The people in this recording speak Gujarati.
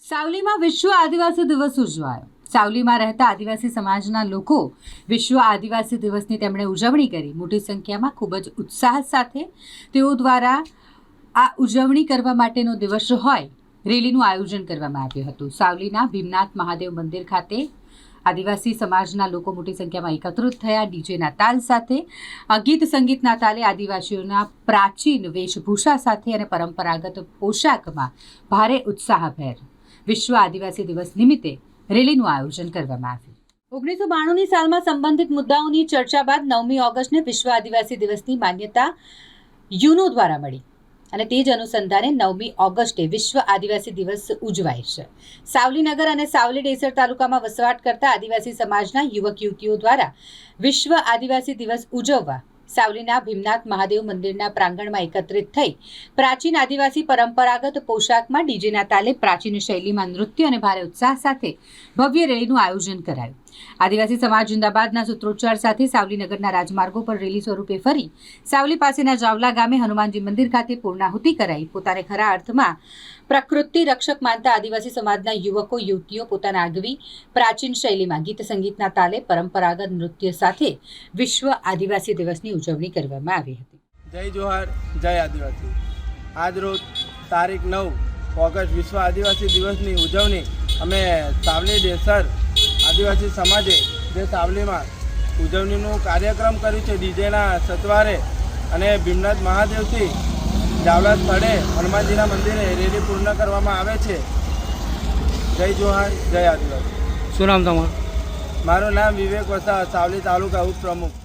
સાવલીમાં વિશ્વ આદિવાસી દિવસ ઉજવાયો। સાવલીમાં રહેતા આદિવાસી સમાજના લોકો વિશ્વ આદિવાસી દિવસની તેમણે ઉજવણી કરી। મોટી સંખ્યામાં ખૂબ જ ઉત્સાહ સાથે તેઓ દ્વારા આ ઉજવણી કરવા માટેનો દિવસ હોય રેલીનું આયોજન કરવામાં આવ્યું હતું। સાવલીના ભીમનાથ મહાદેવ મંદિર ખાતે આદિવાસી સમાજના લોકો મોટી સંખ્યામાં એકત્રિત થયા। ડીજેના તાલ સાથે ગીત સંગીતના તાલે આદિવાસીઓના પ્રાચીન વેશભૂષા સાથે અને પરંપરાગત પોશાકમાં ભારે ઉત્સાહભેર વિશ્વ આદિવાસી દિવસ નિમિત્તે રેલીનું આયોજન કરવામાં આવ્યું। 1992ની સાલમાં સંબંધિત મુદ્દાઓની ચર્ચા બાદ 9મી ઓગસ્ટને વિશ્વ આદિવાસી દિવસની માન્યતા યુનો દ્વારા મળી અને તે જ અનુસંધાને 9મી ઓગસ્ટે વિશ્વ આદિવાસી દિવસ ઉજવાય છે। સાવલી નગર અને સાવલી ડેસર તાલુકામાં વસવાટ કરતા આદિવાસી સમાજના યુવક યુવતીઓ દ્વારા વિશ્વ આદિવાસી દિવસ ઉજવવા સાવલીના ભીમનાથ મહાદેવ મંદિરના પ્રાંગણમાં એકત્રિત થઈ પ્રાચીન આદિવાસી પરંપરાગત પોશાકમાં ડીજેના તાલે પ્રાચીન શૈલીમાં નૃત્ય અને ભારે ઉત્સાહ સાથે ભવ્ય રેલીનું આયોજન કરાયું। આદિવાસી સમાજ જિંદાબાદના સૂત્રોચ્ચાર સાથે સાવલી નગરના રાજમાર્ગો પર રેલી સ્વરૂપે ફરી સાવલી પાસેના જાવલા ગામે હનુમાનજી મંદિર ખાતે પૂર્ણાહુતિ કરાઈ। પોતાને ખરા અર્થમાં પ્રકૃતિ રક્ષક માનતા આદિવાસી સમાજના યુવકો યુવતીઓ પોતાના આગવી પ્રાચીન શૈલીમાં ગીત સંગીતના તાલે પરંપરાગત નૃત્ય સાથે વિશ્વ આદિવાસી દિવસની ઉજવણી કરવામાં આવી હતી। જય જોહાર, જય આદિવાસી। આજ રોજ તારીખ 9 ઓગસ્ટ વિશ્વ આદિવાસી દિવસની ઉજવણી અમે સાવલી ડેસર આદિવાસી સમાજે જે સાવલીમાં ઉજવણીનું કાર્યક્રમ કર્યું છે ડીજેના સતવારે અને ભીમનાથ મહાદેવથી જાવલા સ્થળે હનુમાનજીના મંદિરે રેલી પૂર્ણ કરવામાં આવે છે। જય જોહાર, જય આદિવાસી। શું નામ તમારું? મારું નામ વિવેક વસા, સાવલી તાલુકા ઉપપ્રમુખ।